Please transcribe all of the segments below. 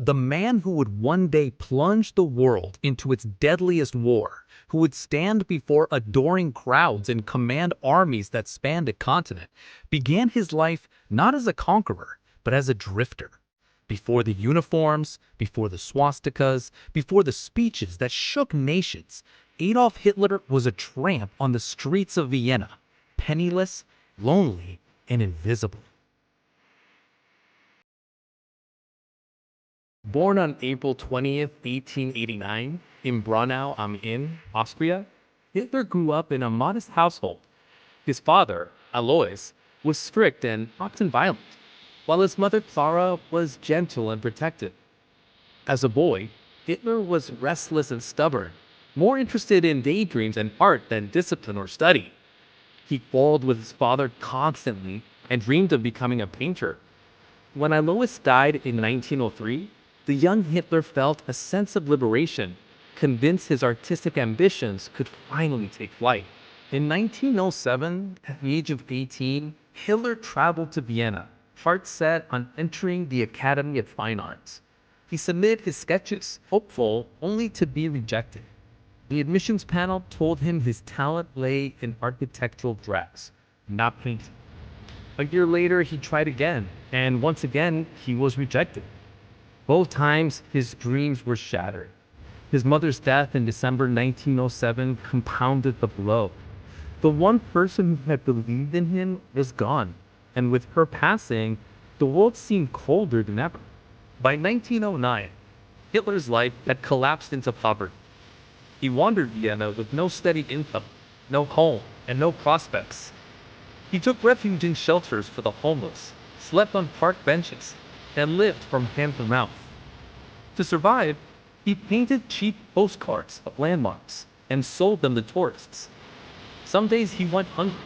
The man who would one day plunge the world into its deadliest war, who would stand before adoring crowds and command armies that spanned a continent, began his life not as a conqueror, but as a drifter. Before the uniforms, before the swastikas, before the speeches that shook nations, Adolf Hitler was a tramp on the streets of Vienna, penniless, lonely, and invisible. Born on April 20th, 1889, in Braunau am Inn, Austria, Hitler grew up in a modest household. His father, Alois, was strict and often violent, while his mother Clara was gentle and protective. As a boy, Hitler was restless and stubborn, more interested in daydreams and art than discipline or study. He quarreled with his father constantly and dreamed of becoming a painter. When Alois died in 1903, the young Hitler felt a sense of liberation, convinced his artistic ambitions could finally take flight. In 1907, at the age of 18, Hitler traveled to Vienna, heart set on entering the Academy of Fine Arts. He submitted his sketches, hopeful only to be rejected. The admissions panel told him his talent lay in architectural drafts, not painting. A year later, he tried again, and once again, he was rejected. Both times, his dreams were shattered. His mother's death in December 1907 compounded the blow. The one person who had believed in him was gone, and with her passing, the world seemed colder than ever. By 1909, Hitler's life had collapsed into poverty. He wandered Vienna with no steady income, no home, and no prospects. He took refuge in shelters for the homeless, slept on park benches, and lived from hand to mouth. To survive, he painted cheap postcards of landmarks and sold them to tourists. Some days he went hungry.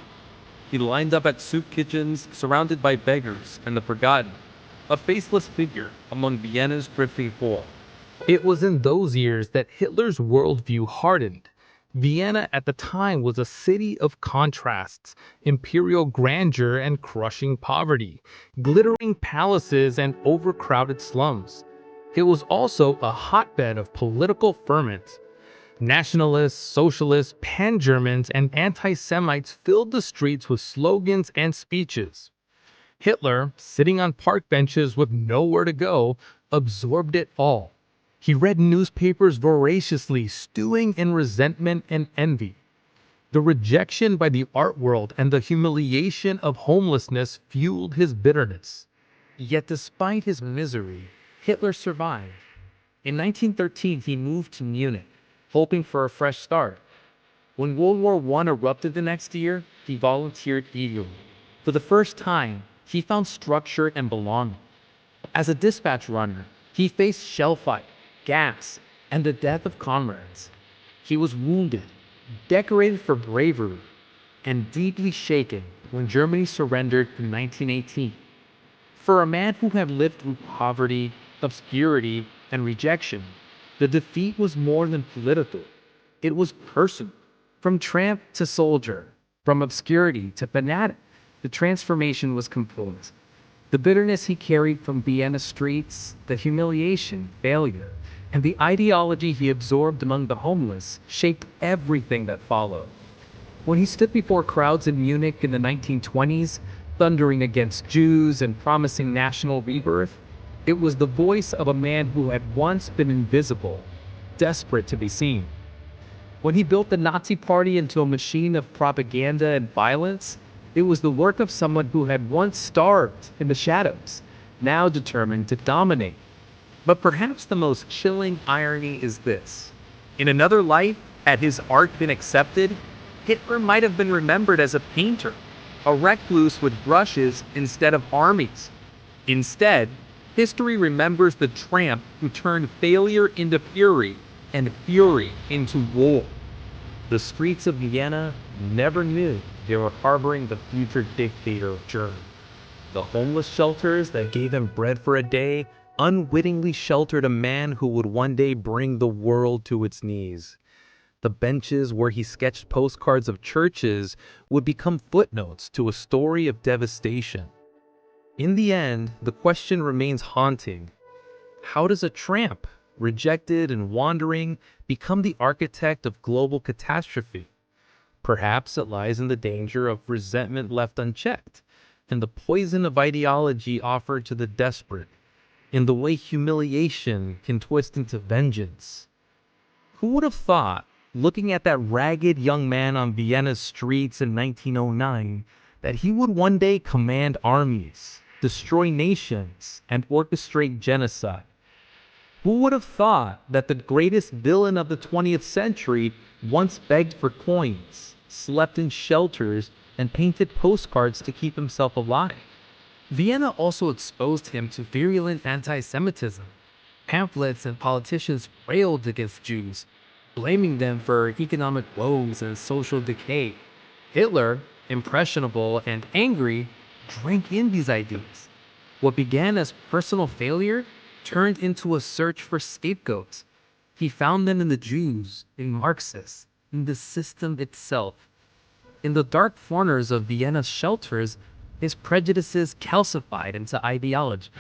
He lined up at soup kitchens, surrounded by beggars and the forgotten, a faceless figure among Vienna's drifting poor. It was in those years that Hitler's worldview hardened. Vienna at the time was a city of contrasts, imperial grandeur and crushing poverty, glittering palaces and overcrowded slums. It was also a hotbed of political ferment. Nationalists, socialists, pan-Germans, and anti-Semites filled the streets with slogans and speeches. Hitler, sitting on park benches with nowhere to go, absorbed it all. He read newspapers voraciously, stewing in resentment and envy. The rejection by the art world and the humiliation of homelessness fueled his bitterness. Yet despite his misery, Hitler survived. In 1913, he moved to Munich, hoping for a fresh start. When World War I erupted the next year, he volunteered eagerly. For the first time, he found structure and belonging. As a dispatch runner, he faced shell fire, gas, and the death of comrades. He was wounded, decorated for bravery, and deeply shaken when Germany surrendered in 1918. For a man who had lived through poverty, obscurity, and rejection, the defeat was more than political. It was personal. From tramp to soldier, from obscurity to fanatic, the transformation was complete. The bitterness he carried from Vienna streets, the humiliation, failure, and the ideology he absorbed among the homeless shaped everything that followed. When he stood before crowds in Munich in the 1920s, thundering against Jews and promising national rebirth, it was the voice of a man who had once been invisible, desperate to be seen. When he built the Nazi Party into a machine of propaganda and violence, it was the work of someone who had once starved in the shadows, now determined to dominate. But perhaps the most chilling irony is this. In another life, had his art been accepted, Hitler might have been remembered as a painter, a recluse with brushes instead of armies. Instead, history remembers the tramp who turned failure into fury and fury into war. The streets of Vienna never knew they were harboring the future dictator of Germany. The homeless shelters that gave them bread for a day unwittingly sheltered a man who would one day bring the world to its knees. The benches where he sketched postcards of churches would become footnotes to a story of devastation. In the end, the question remains haunting. How does a tramp, rejected and wandering, become the architect of global catastrophe? Perhaps it lies in the danger of resentment left unchecked, in the poison of ideology offered to the desperate, in the way humiliation can twist into vengeance. Who would have thought, looking at that ragged young man on Vienna's streets in 1909, that he would one day command armies, destroy nations, and orchestrate genocide? Who would have thought that the greatest villain of the 20th century once begged for coins, slept in shelters, and painted postcards to keep himself alive? Vienna also exposed him to virulent anti-Semitism. Pamphlets and politicians railed against Jews, blaming them for economic woes and social decay. Hitler, impressionable and angry, drank in these ideas. What began as personal failure turned into a search for scapegoats. He found them in the Jews, in Marxists, in the system itself. In the dark corners of Vienna's shelters, his prejudices calcified into ideology.